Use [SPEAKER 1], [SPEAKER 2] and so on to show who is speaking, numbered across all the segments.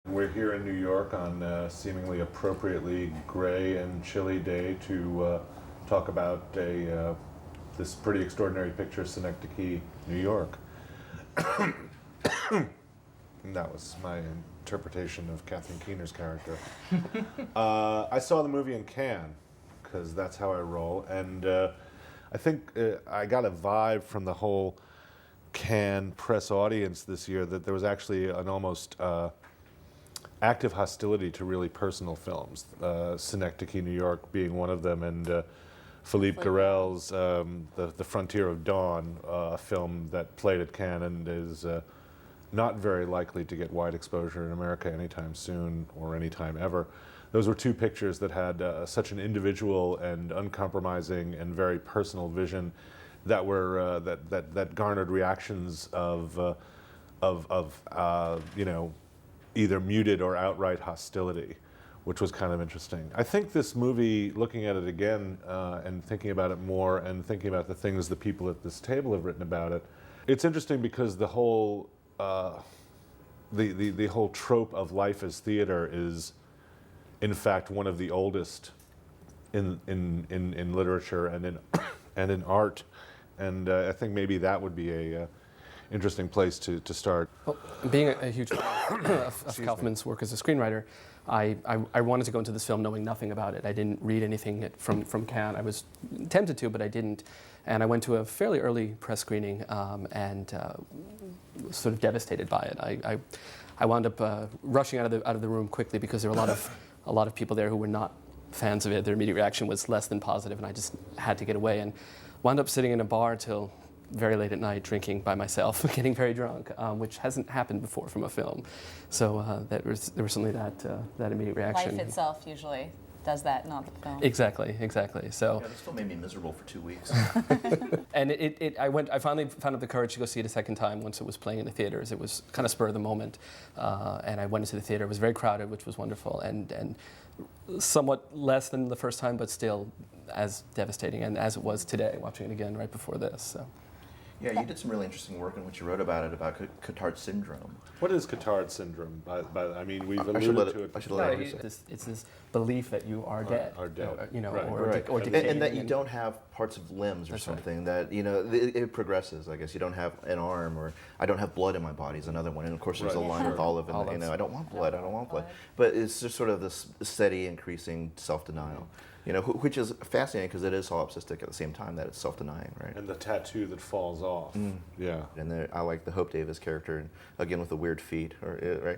[SPEAKER 1] We're here in New York on a seemingly appropriately gray and chilly day to talk about this pretty extraordinary picture, Synecdoche, New York. And that was my interpretation of Kathleen Keener's character. I saw the movie in Cannes, because that's how I roll, and I think I got a vibe from the whole Cannes press audience this year that there was actually an almost active hostility to really personal films, Synecdoche, New York being one of them, and Philippe Garrel's The Frontier of Dawn, a film that played at Cannes and is not very likely to get wide exposure in America anytime soon or anytime ever. Those were two pictures that had such an individual and uncompromising and very personal vision that were that garnered reactions of you know, either muted or outright hostility, which was kind of interesting. I think this movie, looking at it again and thinking about it more and thinking about the things the people at this table have written about it, it's interesting because the whole the whole trope of life as theater is, in fact, one of the oldest in literature and in and in art, and I think maybe that would be a interesting place to start.
[SPEAKER 2] Well, being a huge fan of Kaufman's work as a screenwriter, I wanted to go into this film knowing nothing about it. I didn't read anything from Cannes. I was tempted to, but I didn't. And I went to a fairly early press screening and was sort of devastated by it. I wound up rushing out of the room quickly because there were a lot of people there who were not fans of it. Their immediate reaction was less than positive, and I just had to get away. And wound up sitting in a bar till very late at night, drinking by myself, getting very drunk, which hasn't happened before from a film. So there was certainly that immediate reaction.
[SPEAKER 3] Life itself usually does that, not the film.
[SPEAKER 2] Exactly. So.
[SPEAKER 4] Yeah, this film made me miserable for 2 weeks.
[SPEAKER 2] And I finally found up the courage to go see it a second time once it was playing in the theaters. It was kind of spur of the moment, and I went into the theater. It was very crowded, which was wonderful, and somewhat less than the first time, but still as devastating, and as it was today, watching it again right before this. So.
[SPEAKER 4] Yeah, you did some really interesting work in what you wrote about it, about Cotard syndrome.
[SPEAKER 1] What is Cotard syndrome? I mean, we've
[SPEAKER 4] I should
[SPEAKER 1] alluded to it.
[SPEAKER 4] I should let it
[SPEAKER 2] It's this belief that you are dead.
[SPEAKER 1] Are dead.
[SPEAKER 2] You know,
[SPEAKER 1] Right.
[SPEAKER 2] or
[SPEAKER 4] and
[SPEAKER 2] decaying.
[SPEAKER 4] that you don't have parts of limbs or
[SPEAKER 2] That's right.
[SPEAKER 4] something, that, you know, it progresses, I guess. You don't have an arm, or I don't have blood in my body is another one. And of course there's
[SPEAKER 1] Right.
[SPEAKER 4] a line with Olive, and you know, I don't want blood. But it's just sort of this steady increasing self-denial. You know, which is fascinating because it is solipsistic at the same time that it's self-denying, right?
[SPEAKER 1] And the tattoo that falls off. Yeah.
[SPEAKER 4] And I like the Hope Davis character, and again with the weird feet, right?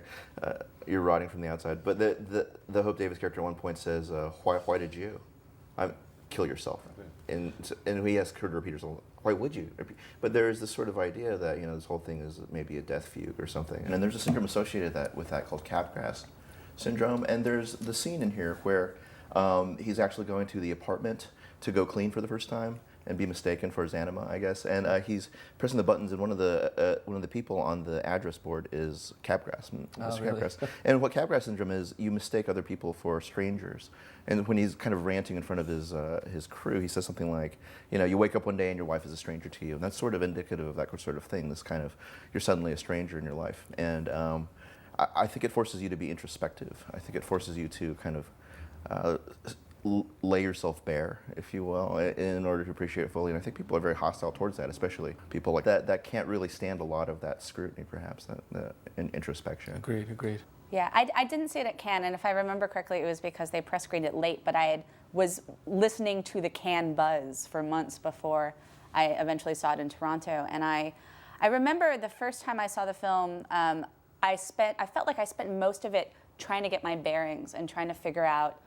[SPEAKER 4] You're rotting from the outside. But the Hope Davis character at one point says, "Why did you kill yourself?" Okay. And he asks her to repeat herself, "Why would you?" But there is this sort of idea that, you know, this whole thing is maybe a death fugue or something. And then there's a syndrome associated with that called Capgras syndrome. And there's the scene in here where he's actually going to the apartment to go clean for the first time and be mistaken for his anima, I guess. And he's pressing the buttons, and one of the people on the address board is Capgras, Mr.
[SPEAKER 2] Really?
[SPEAKER 4] Capgras. And what Capgras syndrome is, you mistake other people for strangers. And when he's kind of ranting in front of his crew, he says something like, you know, you wake up one day and your wife is a stranger to you. And that's sort of indicative of that sort of thing. This kind of, you're suddenly a stranger in your life. And I think it forces you to be introspective. I think it forces you to kind of lay yourself bare, if you will, in order to appreciate it fully. And I think people are very hostile towards that, especially people like that can't really stand a lot of that scrutiny, perhaps, that introspection.
[SPEAKER 2] Agreed.
[SPEAKER 3] Yeah, I didn't see it at Cannes, and if I remember correctly, it was because they press screened it late, but was listening to the Cannes buzz for months before I eventually saw it in Toronto. And I remember the first time I saw the film, I felt like I spent most of it trying to get my bearings and trying to figure out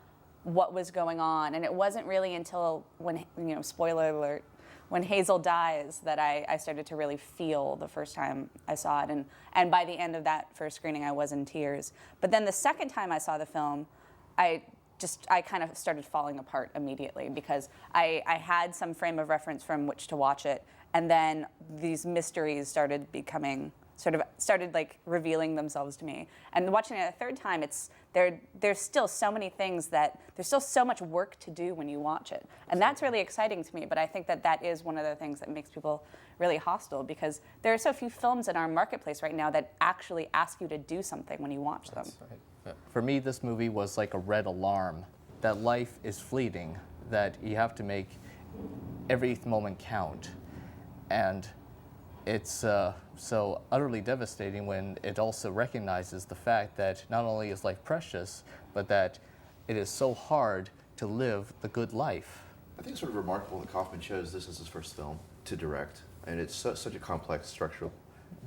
[SPEAKER 3] what was going on. And it wasn't really until when, you know, spoiler alert, when Hazel dies that I started to really feel the first time I saw it. And by the end of that first screening, I was in tears. But then the second time I saw the film, I kind of started falling apart immediately because I had some frame of reference from which to watch it. And then these mysteries started becoming sort of started like revealing themselves to me. And watching it a third time, there's still so many things there's still so much work to do when you watch it. And that's really exciting to me, but I think that is one of the things that makes people really hostile, because there are so few films in our marketplace right now that actually ask you to do something when you watch them.
[SPEAKER 2] That's right.
[SPEAKER 5] For me, this movie was like a red alarm that life is fleeting, that you have to make every moment count. And it's so utterly devastating when it also recognizes the fact that not only is life precious, but that it is so hard to live the good life.
[SPEAKER 4] I think it's sort of remarkable that Kaufman chose this as his first film to direct, and it's such a complex structural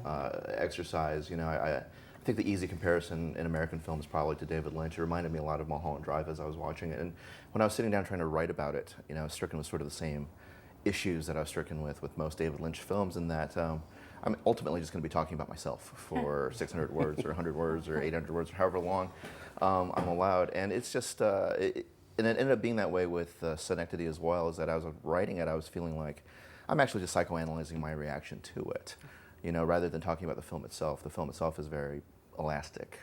[SPEAKER 4] exercise. You know, I think the easy comparison in American film is probably to David Lynch. It reminded me a lot of Mulholland Drive as I was watching it, and when I was sitting down trying to write about it, you know, I was stricken with sort of the same issues that I was stricken with most David Lynch films, in that I'm ultimately just going to be talking about myself for 600 words or 100 words or 800 words or however long I'm allowed, and it's just and it ended up being that way with Synecdoche as well. Is that as I was writing it, I was feeling like I'm actually just psychoanalyzing my reaction to it, you know, rather than talking about the film itself. The film itself is very elastic.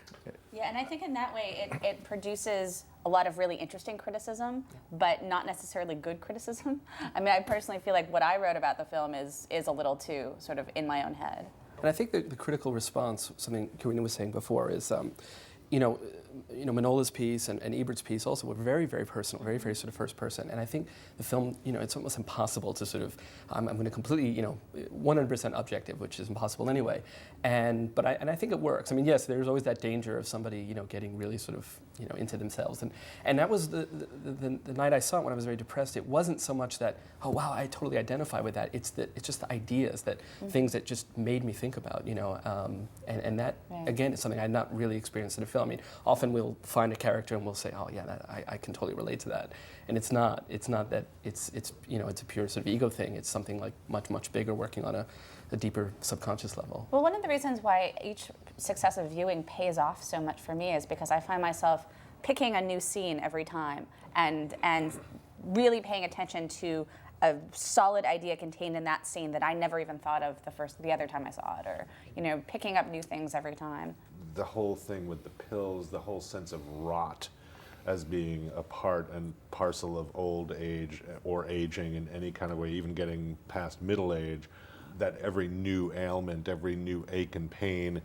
[SPEAKER 3] Yeah, and I think in that way it produces a lot of really interesting criticism, but not necessarily good criticism. I mean, I personally feel like what I wrote about the film is a little too sort of in my own head.
[SPEAKER 2] And I think the critical response, something Karina was saying before, is you know, Minola's piece and Ebert's piece also were very, very personal, very, very sort of first person. And I think the film, you know, it's almost impossible to sort of, I'm going to completely, you know, 100% objective, which is impossible anyway. But I think it works. I mean, yes, there's always that danger of somebody, you know, getting really sort of, you know, into themselves. And that was the night I saw it when I was very depressed. It wasn't so much that, oh wow, I totally identify with that. It's just the ideas, that things that just made me think about, you know, and that again is something I had not really experienced in a film. I mean, often we'll find a character and we'll say, oh yeah, I can totally relate to that. And it's not that it's you know, it's a pure sort of ego thing. It's something like much bigger, working on a deeper subconscious level.
[SPEAKER 3] Well, one of the reasons why each successive viewing pays off so much for me is because I find myself picking a new scene every time and really paying attention to a solid idea contained in that scene that I never even thought of the other time I saw it, or, you know, picking up new things every time.
[SPEAKER 1] The whole thing with the pills, the whole sense of rot as being a part and parcel of old age or aging in any kind of way, even getting past middle age, that every new ailment, every new ache and pain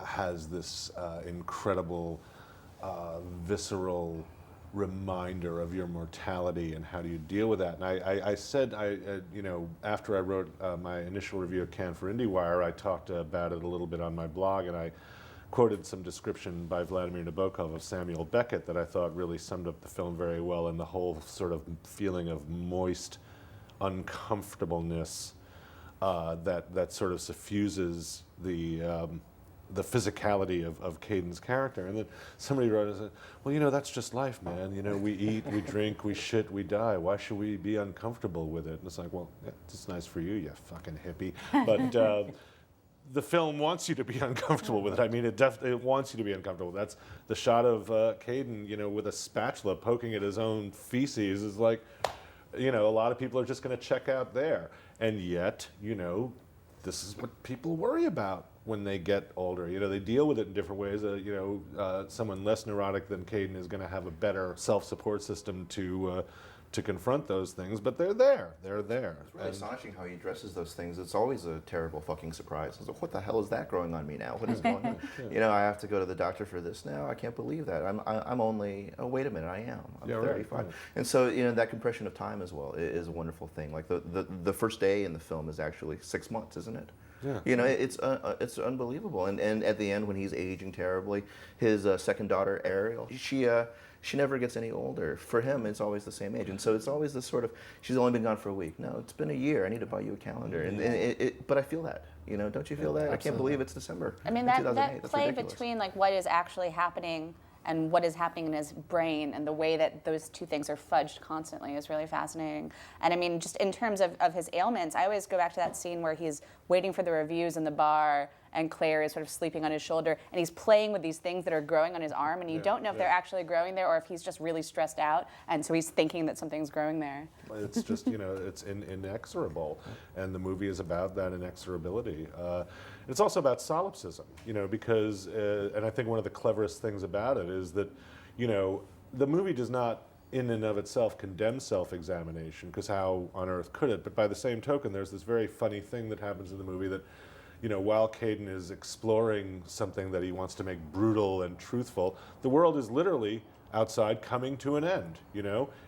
[SPEAKER 1] has this incredible visceral reminder of your mortality, and how do you deal with that. And I said, you know, after I wrote my initial review of Cannes for IndieWire, I talked about it a little bit on my blog, and I quoted some description by Vladimir Nabokov of Samuel Beckett that I thought really summed up the film very well, and the whole sort of feeling of moist uncomfortableness that sort of suffuses the physicality of Caden's character. And then somebody wrote and said, well, you know, that's just life, man. You know, we eat, we drink, we shit, we die. Why should we be uncomfortable with it? And it's like, well, yeah, it's nice for you, you fucking hippie. But the film wants you to be uncomfortable with it. I mean, it wants you to be uncomfortable. That's the shot of Caden, you know, with a spatula poking at his own feces is like, you know, a lot of people are just going to check out there. And yet, you know, this is what people worry about when they get older. You know, they deal with it in different ways. You know, someone less neurotic than Caden is going to have a better self-support system to confront those things, but they're there. They're there.
[SPEAKER 4] It's really astonishing how he addresses those things. It's always a terrible fucking surprise. It's like, what the hell is that growing on me now? What is going on? Yeah. You know, I have to go to the doctor for this now. I can't believe that. I'm only. Oh, wait a minute. I am. I'm 35. Right. And so, you know, that compression of time as well is a wonderful thing. Like the first day in the film is actually 6 months, isn't it? Yeah. You know, it's unbelievable. And at the end, when he's aging terribly, his second daughter Ariel, she never gets any older. For him, it's always the same age. And so it's always this sort of, she's only been gone for a week. No, it's been a year. I need to buy you a calendar. And but I feel that. You know, don't you feel that? Absolutely. I can't believe it's December.
[SPEAKER 3] I mean, that play between like what is actually happening and what is happening in his brain, and the way that those two things are fudged constantly is really fascinating. And I mean, just in terms of his ailments, I always go back to that scene where he's waiting for the reviews in the bar, and Claire is sort of sleeping on his shoulder, and he's playing with these things that are growing on his arm, and you don't know if they're actually growing there or if he's just really stressed out, and so he's thinking that something's growing there.
[SPEAKER 1] It's just, it's inexorable, and the movie is about that inexorability. It's also about solipsism, because, and I think one of the cleverest things about it is that, the movie does not in and of itself condemn self-examination, because how on earth could it? But by the same token, there's this very funny thing that happens in the movie that, while Caden is exploring something that he wants to make brutal and truthful, the world is literally outside coming to an end.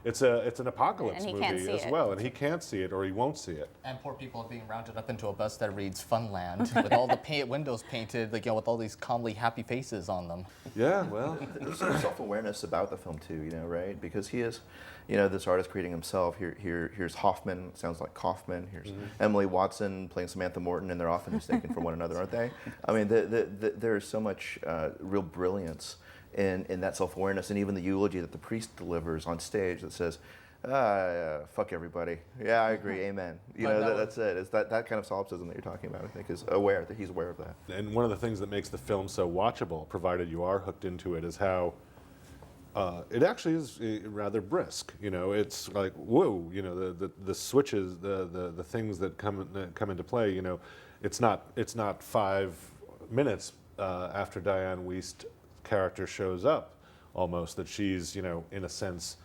[SPEAKER 1] It's an apocalypse
[SPEAKER 3] And he can't
[SPEAKER 1] movie
[SPEAKER 3] see
[SPEAKER 1] as
[SPEAKER 3] it.
[SPEAKER 1] well, and he can't see it or he won't see it.
[SPEAKER 5] And poor people are being rounded up into a bus that reads Funland with all the windows painted, with all these calmly happy faces on them.
[SPEAKER 1] Yeah, well,
[SPEAKER 4] There's some self-awareness about the film too, right? Because he is, this artist creating himself. Here's Hoffman, sounds like Kaufman. Here's Emily Watson playing Samantha Morton, and they're often mistaken for one another, aren't they? I mean, there's so much real brilliance in that self-awareness, and even the eulogy that the priest delivers on stage that says, fuck everybody. Yeah, I agree. Amen. That's it. It's that kind of solipsism that you're talking about, I think, is aware that he's aware of that.
[SPEAKER 1] and one of the things that makes the film so watchable, provided you are hooked into it, is how it actually is rather brisk. It's like, whoa, the switches, the things that come into play. It's not 5 minutes after Diane Wiest character shows up, almost, that she's, in a sense,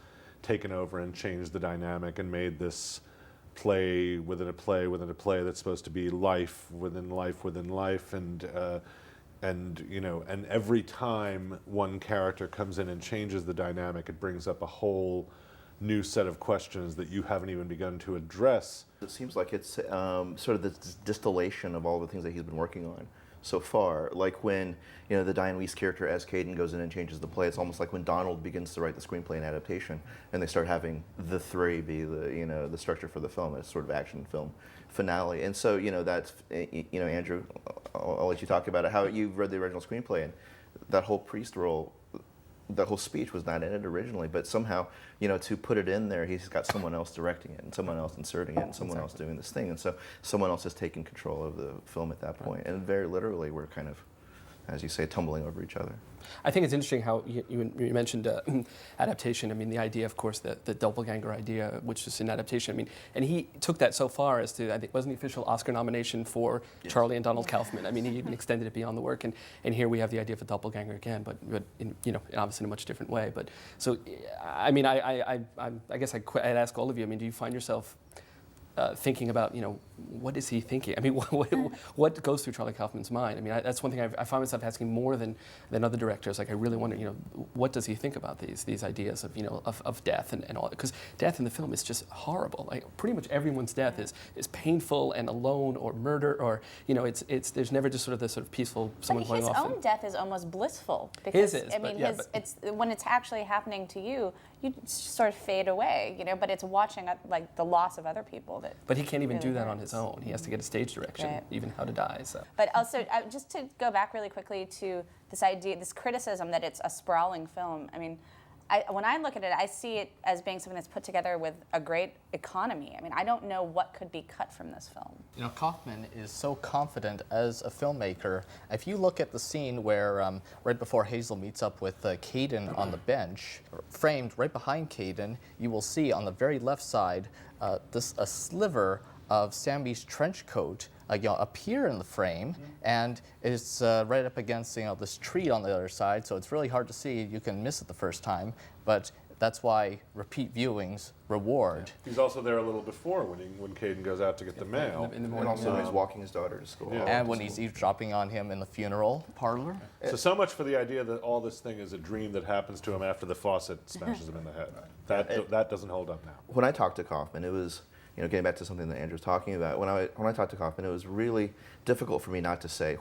[SPEAKER 1] taken over and changed the dynamic and made this play within a play within a play that's supposed to be life within life within life, and every time one character comes in and changes the dynamic, it brings up a whole new set of questions that you haven't even begun to address.
[SPEAKER 4] It seems like it's sort of this distillation of all the things that he's been working on so far. Like when, the Diane Wiest character as Caden goes in and changes the play, it's almost like when Donald begins to write the screenplay and adaptation, and they start having the three be the structure for the film, a sort of action film finale. And so, that's, Andrew, I'll let you talk about it, how you've read the original screenplay, and that whole priest role, that whole speech was not in it originally, but somehow, to put it in there, he's got someone else directing it, and someone else inserting it, and someone else doing this thing, and so someone else is taking control of the film at that point. And very literally, we're kind of, as you say, tumbling over each other.
[SPEAKER 2] I think it's interesting how you mentioned adaptation. I mean, the idea, of course, the doppelganger idea, which is an adaptation. I mean, and he took that so far as to, I think, wasn't the official Oscar nomination for Charlie and Donald Kaufman. I mean, he even extended it beyond the work. And here we have the idea of a doppelganger again, but in, obviously in a much different way. But so, I mean, I guess I'd ask all of you. I mean, do you find yourself thinking about, what is he thinking? I mean, what goes through Charlie Kaufman's mind? I mean, that's one thing I find myself asking more than other directors. Like, I really wonder, what does he think about these ideas of death and all? Because death in the film is just horrible. Like, pretty much everyone's death is painful and alone or murder, or it's there's never just sort of this sort of peaceful someone going off.
[SPEAKER 3] His own death is almost blissful, because
[SPEAKER 2] His is,
[SPEAKER 3] I mean,
[SPEAKER 2] but
[SPEAKER 3] it's when it's actually happening to you, you sort of fade away, but it's watching like the loss of other people that.
[SPEAKER 2] But he can't even
[SPEAKER 3] really
[SPEAKER 2] do that on
[SPEAKER 3] hurts.
[SPEAKER 2] his own. He has to get a stage direction,
[SPEAKER 3] Right.
[SPEAKER 2] even how to die. So.
[SPEAKER 3] But also, just to go back really quickly to this idea, this criticism that it's a sprawling film. I mean, when I look at it, I see it as being something that's put together with a great economy. I mean, I don't know what could be cut from this film.
[SPEAKER 5] Kaufman is so confident as a filmmaker. If you look at the scene where, right before Hazel meets up with Caden on the bench, framed right behind Caden, you will see on the very left side a sliver of Sammy's trench coat appear in the frame, and it's right up against this tree on the other side, so it's really hard to see. You can miss it the first time, but that's why repeat viewings reward.
[SPEAKER 1] He's also there a little before when Caden goes out to get the mail.
[SPEAKER 2] In the
[SPEAKER 4] And
[SPEAKER 2] morning.
[SPEAKER 4] also when he's walking his daughter to school.
[SPEAKER 1] Yeah.
[SPEAKER 5] And when he's eavesdropping on him in the funeral parlor.
[SPEAKER 1] So much for the idea that all this thing is a dream that happens to him after the faucet smashes him in the head. That doesn't hold up now.
[SPEAKER 4] When I talked to Kaufman, it was, getting back to something that Andrew was talking about, when I talked to Kaufman, it was really difficult for me not to say,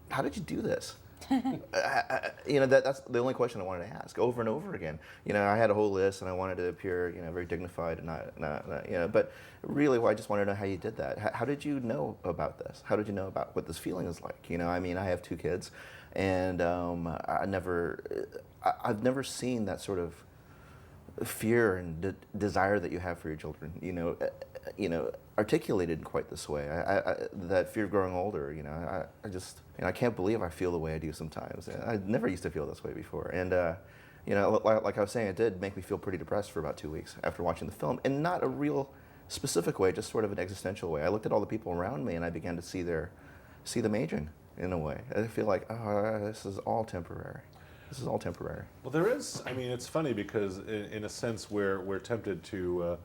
[SPEAKER 4] how did you do this? That's the only question I wanted to ask over and over again. I had a whole list, and I wanted to appear, very dignified and not, but really, I just wanted to know how you did that. How did you know about this? How did you know about what this feeling is like? I have 2 kids, and I've never seen that sort of fear and desire that you have for your children, articulated in quite this way. That fear of growing older, I just, I can't believe I feel the way I do sometimes. I never used to feel this way before. And, like I was saying, it did make me feel pretty depressed for about 2 weeks after watching the film, and not a real specific way, just sort of an existential way. I looked at all the people around me and I began to see them aging in a way. I feel like, this is all temporary. This is all temporary.
[SPEAKER 1] Well, there is. I mean, it's funny because in a sense we're tempted to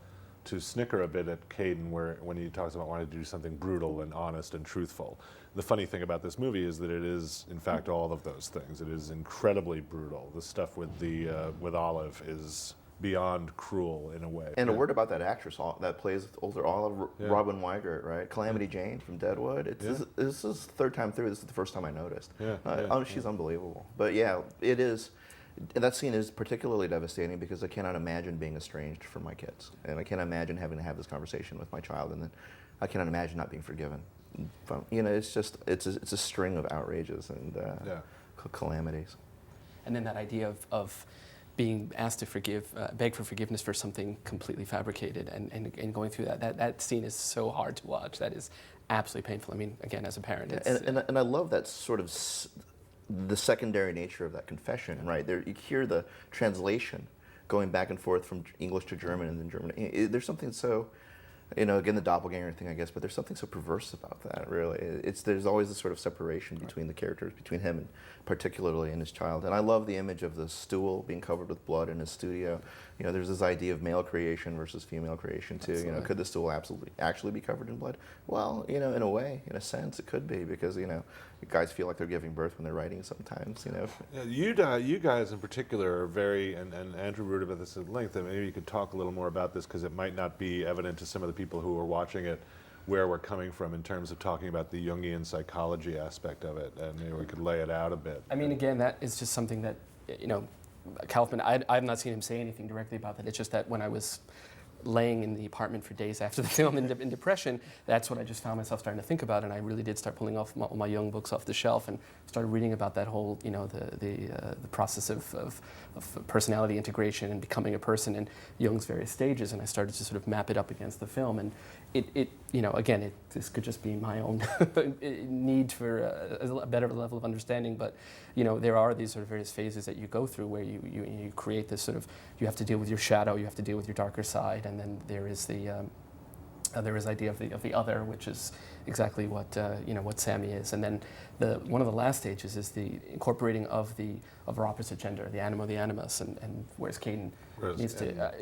[SPEAKER 1] snicker a bit at Caden when he talks about wanting to do something brutal and honest and truthful. The funny thing about this movie is that it is, in fact, all of those things. It is incredibly brutal. The stuff with Olive is beyond cruel in a way.
[SPEAKER 4] And a word about that actress that plays older Olive, Robin Weigert, right? Calamity Jane from Deadwood. This is the third time through. This is the first time I noticed. She's unbelievable. But yeah, it is. That scene is particularly devastating because I cannot imagine being estranged from my kids, and I can't imagine having to have this conversation with my child, and then I cannot imagine not being forgiven. It's just it's a string of outrages and calamities.
[SPEAKER 2] And then that idea of being asked to beg for forgiveness for something completely fabricated, and going through that scene is so hard to watch. That is absolutely painful. I mean, again, as a parent, it's,
[SPEAKER 4] and I love that sort of the secondary nature of that confession, right? There, you hear the translation going back and forth from English to German and then German. There's something so, again, the doppelganger thing, I guess, but there's something so perverse about that, really. There's always this sort of separation between the characters, between him and particularly and his child. And I love the image of the stool being covered with blood in his studio. There's this idea of male creation versus female creation, too.
[SPEAKER 2] Absolutely.
[SPEAKER 4] Could the stool actually be covered in blood? Well, in a way, in a sense, it could be, because, guys feel like they're giving birth when they're writing sometimes,
[SPEAKER 1] Yeah, you guys in particular are very, and Andrew wrote about this at length, and maybe you could talk a little more about this because it might not be evident to some of the people who are watching it where we're coming from in terms of talking about the Jungian psychology aspect of it, and maybe we could lay it out a bit.
[SPEAKER 2] I mean, again, that is just something that, Kaufman, I've not seen him say anything directly about that. It's just that when I was laying in the apartment for days after the film in depression, that's what I just found myself starting to think about, and I really did start pulling off my Jung books off the shelf and started reading about that whole, the process of personality integration and becoming a person and Jung's various stages, and I started to sort of map it up against the film, and this could just be my own need for a better level of understanding, but there are these sort of various phases that you go through where you create this sort of, you have to deal with your shadow, you have to deal with your darker side, and then there is the idea of the other, which is exactly what Sammy is, and then one of the last stages is the incorporating of our opposite gender, the anima, the animus, and whereas Caden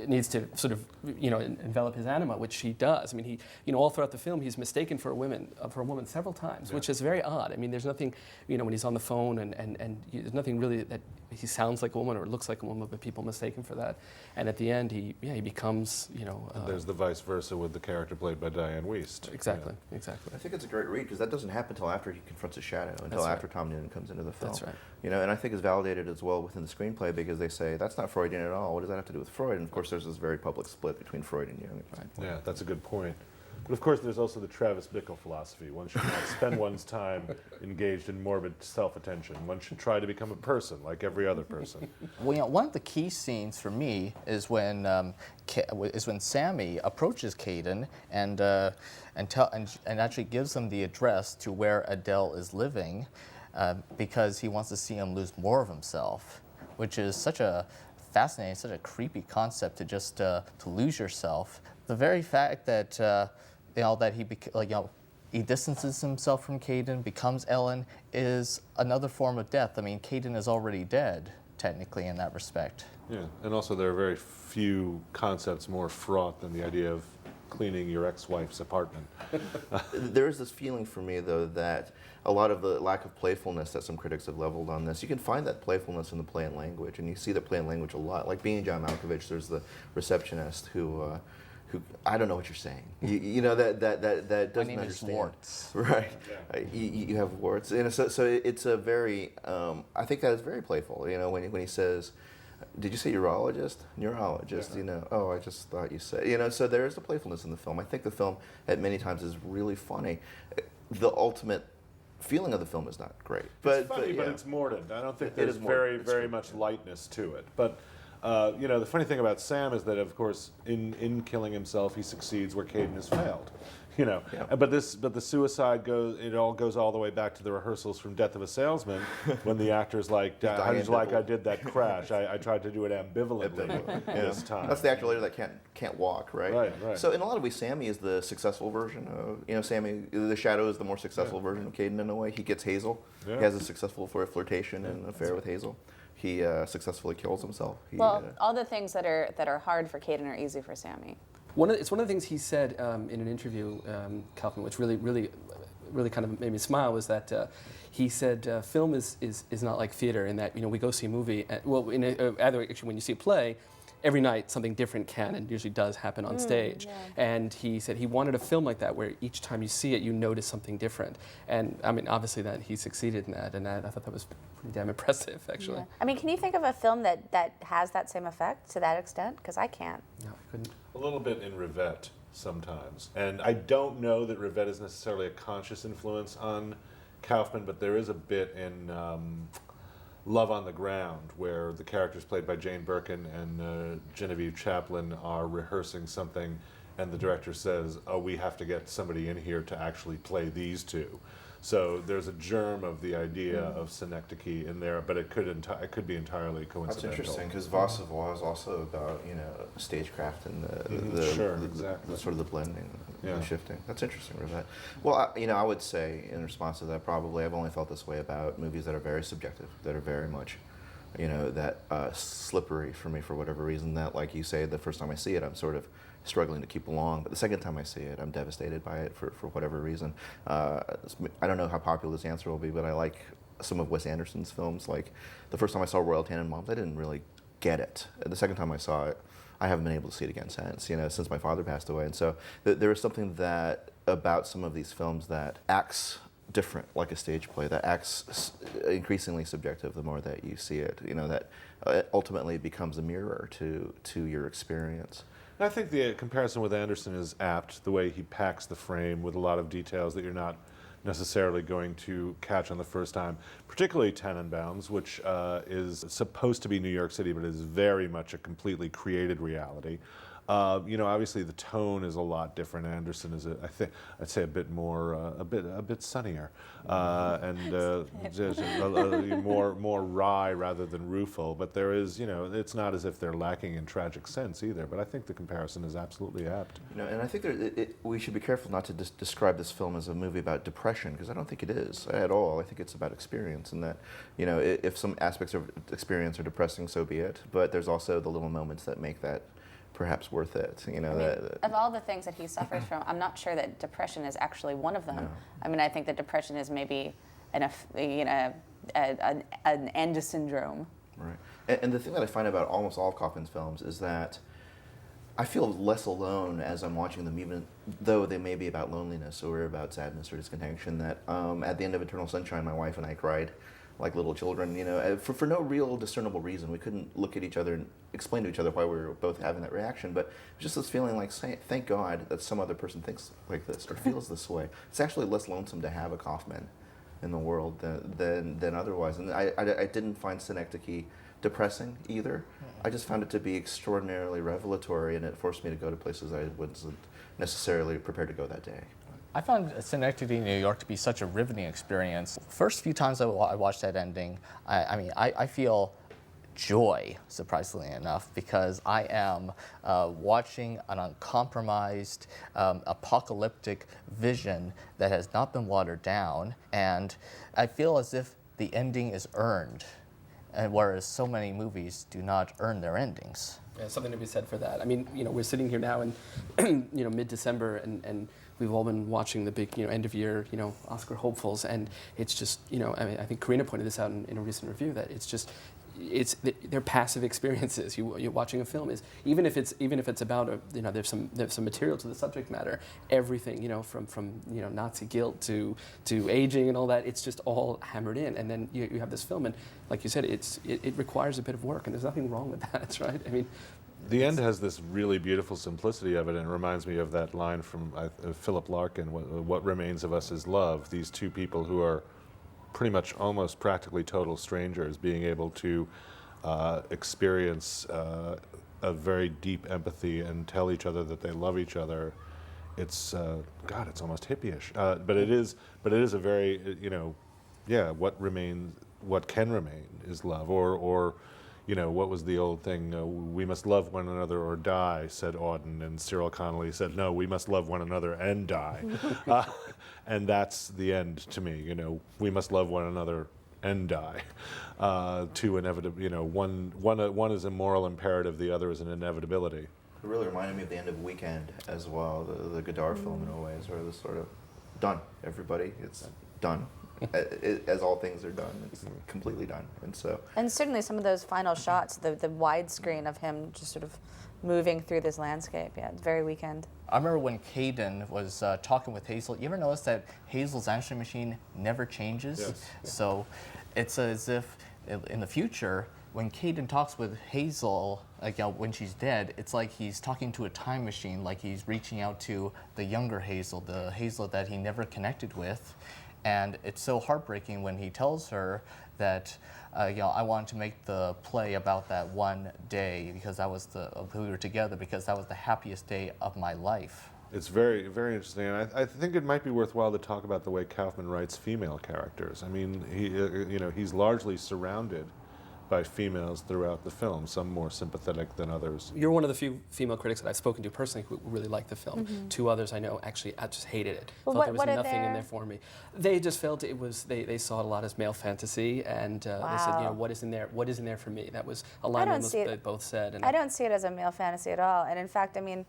[SPEAKER 2] needs to sort of envelop his anima, which he does. I mean, he all throughout the film he's mistaken for a woman several times, which is very odd. I mean, there's nothing when he's on the phone and there's nothing really that he sounds like a woman or looks like a woman, but people mistake him for that. And at the end, he becomes
[SPEAKER 1] and there's the vice versa with the character played by Diane Wiest.
[SPEAKER 2] Exactly.
[SPEAKER 4] I think it's a great read because that doesn't happen until after he confronts his shadow, until after Tom Noonan comes into the film.
[SPEAKER 2] That's right.
[SPEAKER 4] And I think it's validated as well within the screenplay because they say that's not Freudian at all. What does that have to do with Freud? And of course, there's this very public split between Freud and Jung. Right.
[SPEAKER 1] Yeah, that's a good point. But of course, there's also the Travis Bickle philosophy. One should not spend one's time engaged in morbid self-attention. One should try to become a person like every other person.
[SPEAKER 5] Well, one of the key scenes for me is when Sammy approaches Caden and actually gives him the address to where Adele is living, because he wants to see him lose more of himself, which is such a fascinating, such a creepy concept to just to lose yourself. The very fact that he distances himself from Caden, becomes Ellen, is another form of death. I mean, Caden is already dead, technically, in that respect.
[SPEAKER 1] Yeah, and also there are very few concepts more fraught than the idea of cleaning your ex-wife's apartment.
[SPEAKER 4] There is this feeling for me, though, that a lot of the lack of playfulness that some critics have leveled on this, you can find that playfulness in the play and language, and you see the play and language a lot. Like being John Malkovich, there's the receptionist who I don't know what you're saying. That doesn't
[SPEAKER 5] My name
[SPEAKER 4] understand.
[SPEAKER 5] is Warts.
[SPEAKER 4] Right. Yeah. You have warts, and so it's a very. I think that is very playful. When he says, "Did you say urologist? Neurologist?"
[SPEAKER 1] Yeah.
[SPEAKER 4] Oh, I just thought you said. So there is a playfulness in the film. I think the film at many times is really funny. The ultimate feeling of the film is not great.
[SPEAKER 1] It's funny, but it's mordant. I don't think there's very much lightness to it. But The funny thing about Sam is that, of course, in killing himself, he succeeds where Caden has failed.
[SPEAKER 4] Yeah.
[SPEAKER 1] But the suicide goes all the way back to the rehearsals from Death of a Salesman, when the actor's like, "How did you like I did that crash? I tried to do it ambivalently this time."
[SPEAKER 4] That's the actor later that can't walk, right?
[SPEAKER 1] Right.
[SPEAKER 4] So in a lot of ways, Sammy is the successful version of, Sammy, the Shadow is the more successful version of Caden in a way. He gets Hazel.
[SPEAKER 1] Yeah.
[SPEAKER 4] He has a successful flirtation and affair with Hazel. He successfully kills himself.
[SPEAKER 3] All the things that are hard for Caden are easy for Sammy.
[SPEAKER 2] It's one of the things he said in an interview, Kaufman, which really kind of made me smile, was that he said film is not like theater in that we go see a movie. Actually, when you see a play, every night something different can and usually does happen on stage.
[SPEAKER 3] Yeah.
[SPEAKER 2] And he said he wanted a film like that, where each time you see it, you notice something different. And I mean, obviously that he succeeded in that, and I thought that was pretty damn impressive, actually.
[SPEAKER 3] Yeah. I mean, can you think of a film that has that same effect to that extent? Because I can't.
[SPEAKER 2] No, I couldn't.
[SPEAKER 1] A little bit in Rivette sometimes. And I don't know that Rivette is necessarily a conscious influence on Kaufman, but there is a bit in Love on the Ground, where the characters played by Jane Birkin and Genevieve Chaplin are rehearsing something, and the director says, "Oh, we have to get somebody in here to actually play these two." So there's a germ of the idea of synecdoche in there, but it could be entirely coincidental.
[SPEAKER 4] That's interesting, because Voix of War is also about stagecraft and the sort of the blending, the shifting. That's interesting, Rivette. Well, I would say in response to that, probably I've only felt this way about movies that are very subjective, that are very much, that slippery for me for whatever reason. That, like you say, the first time I see it, I'm sort of struggling to keep along, but the second time I see it, I'm devastated by it for whatever reason. I don't know how popular this answer will be, but I like some of Wes Anderson's films. Like the first time I saw Royal Tenenbaums, I didn't really get it. The second time I saw it, I haven't been able to see it again since my father passed away. And so there is something that about some of these films that acts different, like a stage play, that acts increasingly subjective the more that you see it. That ultimately becomes a mirror to your experience.
[SPEAKER 1] I think the comparison with Anderson is apt, the way he packs the frame with a lot of details that you're not necessarily going to catch on the first time, particularly Tenenbaums, which is supposed to be New York City, but is very much a completely created reality. Obviously the tone is a lot different. Anderson is, I'd say, a bit more, a bit sunnier, and just more wry rather than rueful. But there is, it's not as if they're lacking in tragic sense either. But I think the comparison is absolutely apt.
[SPEAKER 4] And I think we should be careful not to describe this film as a movie about depression, because I don't think it is at all. I think it's about experience, and that, if some aspects of experience are depressing, so be it. But there's also the little moments that make that perhaps worth it.
[SPEAKER 3] Of all the things that he suffers from, I'm not sure that depression is actually one of them.
[SPEAKER 4] No.
[SPEAKER 3] I mean, I think that depression is maybe an end syndrome.
[SPEAKER 4] Right. And the thing that I find about almost all of Kaufman's films is that I feel less alone as I'm watching them, even though they may be about loneliness or about sadness or disconnection. That at the end of Eternal Sunshine, my wife and I cried like little children, for no real discernible reason. We couldn't look at each other and explain to each other why we were both having that reaction, but just this feeling like, thank God that some other person thinks like this or feels this way. It's actually less lonesome to have a Kaufman in the world than otherwise. And I didn't find Synecdoche depressing either. I just found it to be extraordinarily revelatory, and it forced me to go to places I wasn't necessarily prepared to go that day.
[SPEAKER 5] I found Synecdoche, New York to be such a riveting experience. First few times I watched that ending, I feel joy, surprisingly enough, because I am watching an uncompromised, apocalyptic vision that has not been watered down, and I feel as if the ending is earned, and whereas so many movies do not earn their endings.
[SPEAKER 2] Yeah, something to be said for that. I mean, we're sitting here now in, mid-December, and we've all been watching the big, end of year, Oscar hopefuls, and it's just, I think Karina pointed this out in a recent review, that they're passive experiences. You're watching a film is even if it's about there's some material to the subject matter. Everything from Nazi guilt to aging and all that. It's just all hammered in, and then you have this film, and like you said, it requires a bit of work, and there's nothing wrong with that, right? I mean.
[SPEAKER 1] The end has this really beautiful simplicity of it, and it reminds me of that line from Philip Larkin, what remains of us is love. These two people who are pretty much almost practically total strangers being able to experience a very deep empathy and tell each other that they love each other. It's God, it's almost hippie-ish, but it is a very what can remain is love, or what was the old thing? We must love one another or die, said Auden, and Cyril Connolly said, no, we must love one another and die. And that's the end to me. We must love one another and die. To inevitable, one is a moral imperative, the other is an inevitability.
[SPEAKER 4] It really reminded me of the end of Weekend as well, the Godard film in a way, sort of this sort of done, everybody, it's done. As all things are done, it's completely done.
[SPEAKER 3] And certainly some of those final shots, the widescreen of him just sort of moving through this landscape, yeah, it's very Weekend.
[SPEAKER 5] I remember when Caden was talking with Hazel. You ever notice that Hazel's answering machine never changes?
[SPEAKER 1] Yes.
[SPEAKER 5] So it's as if in the future, when Caden talks with Hazel, when she's dead, it's like he's talking to a time machine, like he's reaching out to the younger Hazel, the Hazel that he never connected with. And it's so heartbreaking when he tells her that, I wanted to make the play about that one day because that was we were together because that was the happiest day of my life.
[SPEAKER 1] It's very, very interesting, and I think it might be worthwhile to talk about the way Kaufman writes female characters. I mean, he's largely surrounded by females throughout the film, some more sympathetic than others.
[SPEAKER 2] You're one of the few female critics that I've spoken to personally who really liked the film. Two others I know actually just hated it.
[SPEAKER 3] Well,
[SPEAKER 2] Felt there was
[SPEAKER 3] what are
[SPEAKER 2] nothing in
[SPEAKER 3] their-
[SPEAKER 2] there for me. They just felt it was, they saw it a lot as male fantasy, and they said,
[SPEAKER 3] Wow.
[SPEAKER 2] what is in there for me? That was a line
[SPEAKER 3] don't
[SPEAKER 2] almost
[SPEAKER 3] see it-
[SPEAKER 2] they both said. And
[SPEAKER 3] I don't see it as a male fantasy at all. And in fact, I mean,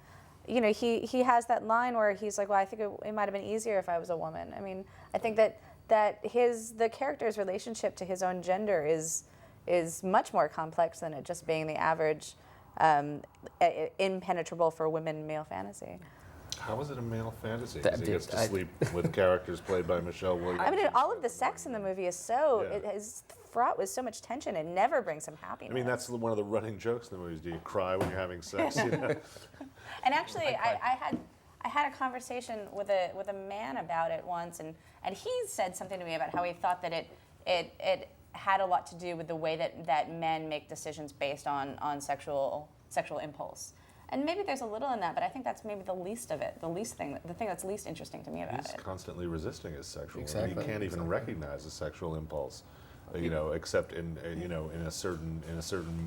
[SPEAKER 3] he has that line where he's like, well, I think it might have been easier if I was a woman. I mean, I think that the character's relationship to his own gender is much more complex than it just being the average impenetrable for women male fantasy.
[SPEAKER 1] How is it a male fantasy?
[SPEAKER 2] That
[SPEAKER 1] Because he gets to
[SPEAKER 2] did-
[SPEAKER 1] sleep with characters played by Michelle Williams.
[SPEAKER 3] I mean, all of the sex in the movie is so,
[SPEAKER 1] Yeah.
[SPEAKER 3] it is fraught with so much tension. It never brings him happiness.
[SPEAKER 1] I mean, that's one of the running jokes in the movies. Do you cry when you're having sex?
[SPEAKER 3] And actually, I had a conversation with a man about it once, and he said something to me about how he thought that it had a lot to do with the way that men make decisions based on sexual impulse. And maybe there's a little in that, but I think that's maybe the least of it, the thing that's least interesting to me about
[SPEAKER 1] He's
[SPEAKER 3] it.
[SPEAKER 1] constantly resisting his sexual.
[SPEAKER 2] Exactly.
[SPEAKER 1] He can't even recognize a sexual impulse, except in a certain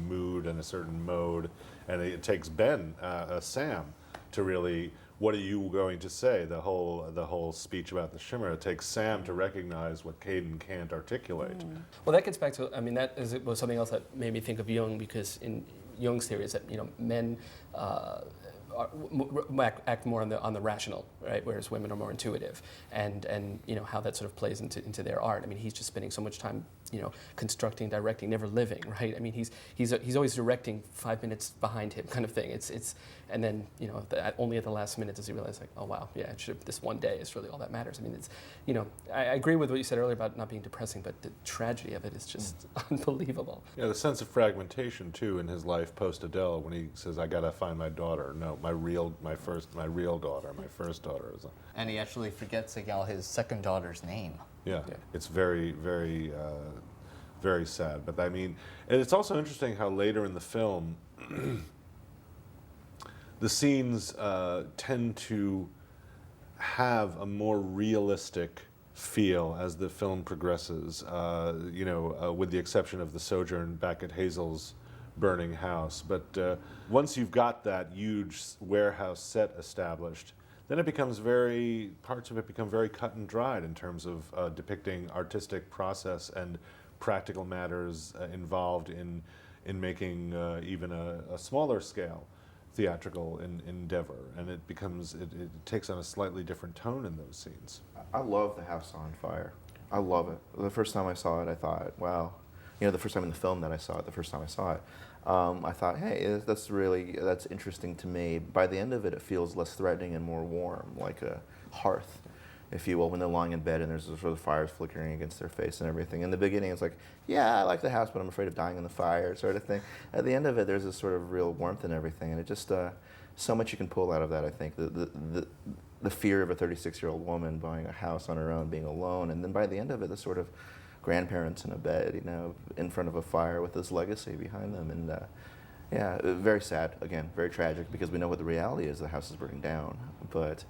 [SPEAKER 1] mood and a certain mode. And it takes Sam, to really. What are you going to say? The whole speech about the shimmer. It takes Sam to recognize what Caden can't articulate.
[SPEAKER 2] Well, that gets back to, was something else that made me think of Jung, because in Jung's theory is that men act more on the rational, right, whereas women are more intuitive, and how that sort of plays into their art. I mean, he's just spending so much time constructing, directing, never living, right? I mean, he's always directing 5 minutes behind him, kind of thing. It's and then only at the last minute does he realize, like, oh wow, yeah, this one day is really all that matters. I mean, it's I agree with what you said earlier about not being depressing, but the tragedy of it is just unbelievable.
[SPEAKER 1] Yeah, the sense of fragmentation too in his life post Adele, when he says, "I gotta find my daughter." No, my real daughter, my first daughter is.
[SPEAKER 5] And he actually forgets his second daughter's name.
[SPEAKER 1] Yeah,
[SPEAKER 2] Yeah.
[SPEAKER 1] it's very, very, very sad. But I mean, and it's also interesting how later in the film, the scenes tend to have a more realistic feel as the film progresses. With the exception of the sojourn back at Hazel's burning house. But once you've got that huge warehouse set established, then parts of it become very cut and dried in terms of depicting artistic process and practical matters involved in making even a smaller scale theatrical endeavor, and it takes on a slightly different tone in those scenes.
[SPEAKER 4] I love The House on Fire. I love it. The first time I saw it, I thought, wow. The first time in the film that I saw it, I thought, hey, that's interesting to me. By the end of it, it feels less threatening and more warm, like a hearth, if you will, when they're lying in bed and there's sort of fires flickering against their face and everything. In the beginning, it's like, yeah, I like the house, but I'm afraid of dying in the fire, sort of thing. At the end of it, there's this sort of real warmth and everything, and it just, so much you can pull out of that, I think. The fear of a 36-year-old woman buying a house on her own, being alone, and then by the end of it, the sort of grandparents in a bed, you know, in front of a fire with this legacy behind them. And yeah, very sad, again, very tragic, because we know what the reality is, the house is burning down. But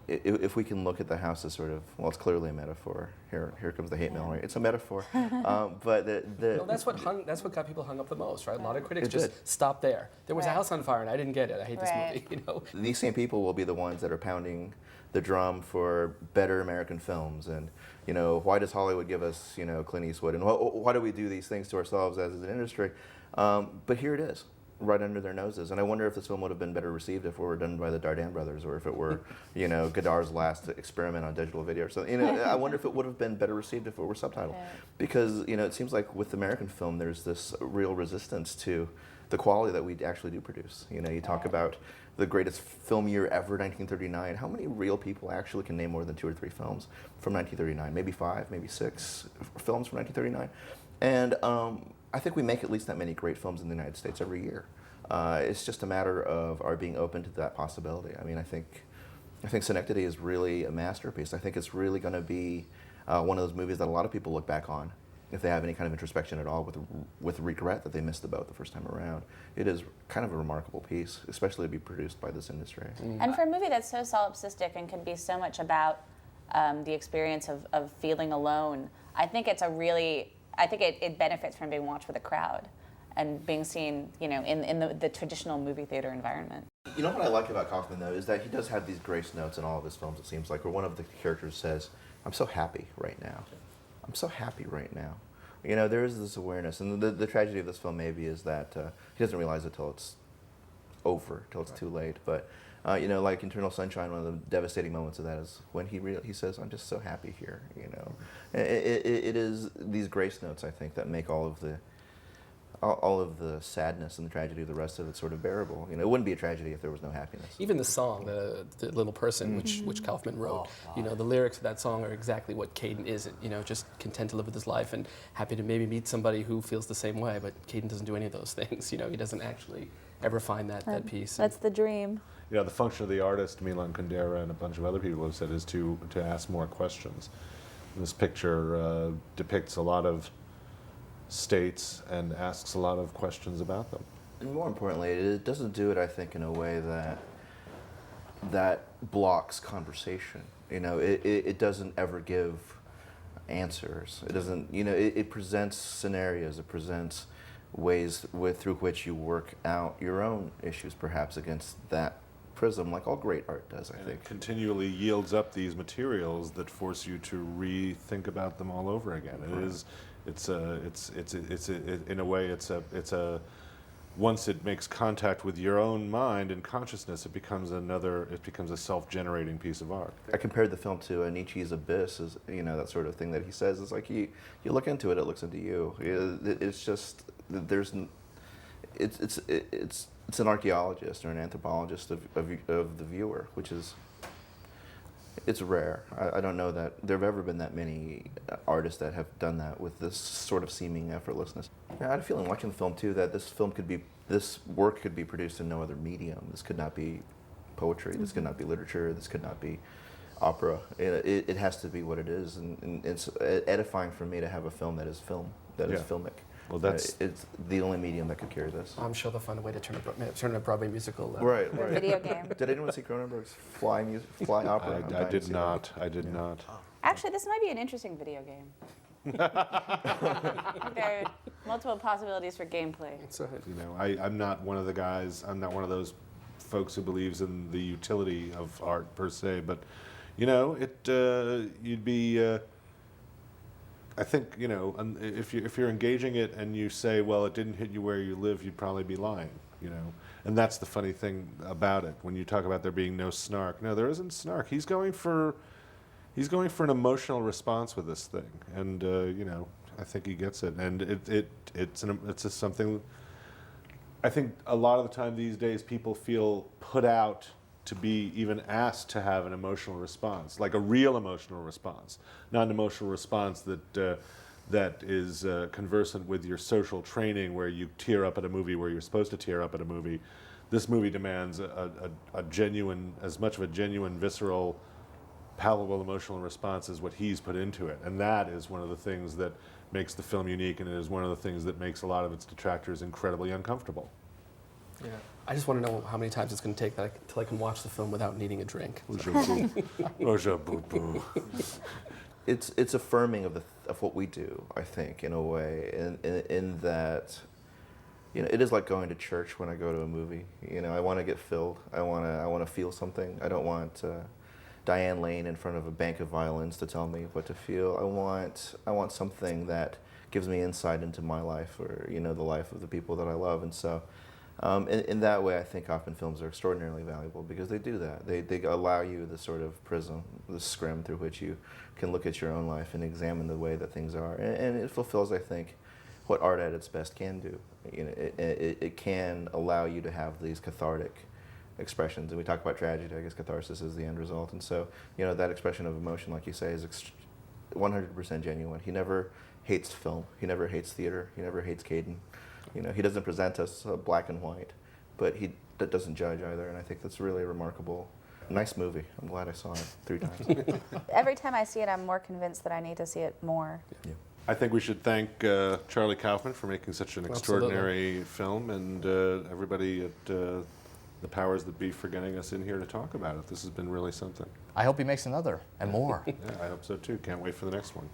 [SPEAKER 4] if we can look at the house as sort of, well, it's clearly a metaphor. Here comes the hate mail, right? It's a metaphor. But
[SPEAKER 2] No, that's what got people hung up the most, right? A lot of critics
[SPEAKER 4] It
[SPEAKER 2] just
[SPEAKER 4] did.
[SPEAKER 2] stopped there. There was a
[SPEAKER 3] Right.
[SPEAKER 2] house on fire, and I didn't get it. I hate this
[SPEAKER 3] Right.
[SPEAKER 2] movie. You know.
[SPEAKER 4] these same people will be the ones that are pounding the drum for better American films, and you know, why does Hollywood give us, you know, Clint Eastwood, and why do we do these things to ourselves as an industry? But here it is, right under their noses. And I wonder if this film would have been better received if it were done by the Dardenne brothers, or if it were, you know, Godard's last experiment on digital video or something. You know, I wonder if it would have been better received if it were subtitled.
[SPEAKER 3] Yeah.
[SPEAKER 4] Because, you know, it seems like with American film, there's this real resistance to the quality that we actually do produce. You know, you talk about the greatest film year ever, 1939. How many real people actually can name more than 2 or 3 films from 1939? Maybe 5, maybe 6 films from 1939. And I think we make at least that many great films in the United States every year. It's just a matter of our being open to that possibility. I mean, I think Synecdoche is really a masterpiece. I think it's really going to be one of those movies that a lot of people look back on, if they have any kind of introspection at all, with regret that they missed the boat the first time around. It is kind of a remarkable piece, especially to be produced by this industry.
[SPEAKER 3] And for a movie that's so solipsistic and can be so much about the experience of feeling alone, I think it's it benefits from being watched with a crowd and being seen, you know, in the traditional movie theater environment.
[SPEAKER 4] You know what I like about Kaufman, though, is that he does have these grace notes in all of his films, it seems like, where one of the characters says, "I'm so happy right now. I'm so happy right now." You know, there is this awareness. And the tragedy of this film maybe is that he doesn't realize it till it's over, till it's too late. But, you know, like Eternal Sunshine, one of the devastating moments of that is when he says, "I'm just so happy here," you know. It is these grace notes, I think, that make all of the sadness and the tragedy of the rest of it sort of bearable. You know, it wouldn't be a tragedy if there was no happiness.
[SPEAKER 2] Even the song, the Little Person, which Kaufman wrote, you know, the lyrics of that song are exactly what Caden is. You know, just content to live with his life and happy to maybe meet somebody who feels the same way. But Caden doesn't do any of those things. You know, he doesn't actually ever find that peace.
[SPEAKER 3] That's the dream.
[SPEAKER 1] You know, the function of the artist, Milan Kundera and a bunch of other people have said, is to ask more questions. This picture depicts a lot of states and asks a lot of questions about them.
[SPEAKER 4] And more importantly, it doesn't do it, I think, in a way that blocks conversation. You know, it doesn't ever give answers. It doesn't, you know, it presents scenarios. It presents ways through which you work out your own issues, perhaps against that prism, like all great art does, I
[SPEAKER 1] And
[SPEAKER 4] think.
[SPEAKER 1] it continually yields up these materials that force you to rethink about them all over again. In a way, it's a once it makes contact with your own mind and consciousness, it becomes a self-generating piece of art.
[SPEAKER 4] I compared the film to Nietzsche's Abyss, as you know, that sort of thing that he says. It's like you look into it, it looks into you. It's just it's an archaeologist or an anthropologist of the viewer, which is, it's rare. I don't know that there have ever been that many artists that have done that with this sort of seeming effortlessness. I had a feeling watching the film too that this work could be produced in no other medium. This could not be poetry. This could not be literature. This could not be opera. It has to be what it is, and it's edifying for me to have a film that is film, that is filmic.
[SPEAKER 1] Well,
[SPEAKER 4] it's the only medium that could carry this.
[SPEAKER 2] I'm sure they'll find a way to turn a Broadway musical.
[SPEAKER 4] Right.
[SPEAKER 3] Video game.
[SPEAKER 4] Did anyone see Cronenberg's Fly Opera?
[SPEAKER 1] I did not. I did not.
[SPEAKER 3] Actually, this might be an interesting video game. There are multiple possibilities for gameplay.
[SPEAKER 1] You know, I'm not one of the guys. I'm not one of those folks who believes in the utility of art per se. But you know, you'd be. I think, you know, if you're engaging it and you say, well, it didn't hit you where you live, you'd probably be lying, you know. And that's the funny thing about it. When you talk about there being no snark, no, there isn't snark. He's going for an emotional response with this thing, and you know, I think he gets it. And it's just something. I think a lot of the time these days people feel put out to be even asked to have an emotional response, like a real emotional response, not an emotional response that is conversant with your social training, where you tear up at a movie where you're supposed to tear up at a movie. This movie demands a genuine, as much of a genuine, visceral palpable emotional response is what he's put into it. And that is one of the things that makes the film unique, and it is one of the things that makes a lot of its detractors incredibly uncomfortable.
[SPEAKER 2] Yeah. I just want to know how many times it's going to take till I can watch the film without needing a drink.
[SPEAKER 4] It's affirming of what we do, I think, in a way, in that, you know, it is like going to church when I go to a movie. You know, I want to get filled. I want to feel something. I don't want Diane Lane in front of a bank of violins to tell me what to feel. I want something that gives me insight into my life, or, you know, the life of the people that I love. And so, in that way, I think Kaufman films are extraordinarily valuable, because they do that. They allow you the sort of prism, the scrim through which you can look at your own life and examine the way that things are. And it fulfills, I think, what art at its best can do. You know, it can allow you to have these cathartic expressions. And we talk about tragedy, I guess catharsis is the end result. And so, you know, that expression of emotion, like you say, is 100% genuine. He never hates film. He never hates theater. He never hates Caden. You know, he doesn't present us black and white, but he doesn't judge either. And I think that's really remarkable. Nice movie. I'm glad I saw it 3 times.
[SPEAKER 3] Every time I see it, I'm more convinced that I need to see it more.
[SPEAKER 4] Yeah.
[SPEAKER 1] I think we should thank Charlie Kaufman for making such an extraordinary film, and everybody at the powers that be for getting us in here to talk about it. This has been really something.
[SPEAKER 5] I hope he makes another and more.
[SPEAKER 1] Yeah, I hope so too. Can't wait for the next one.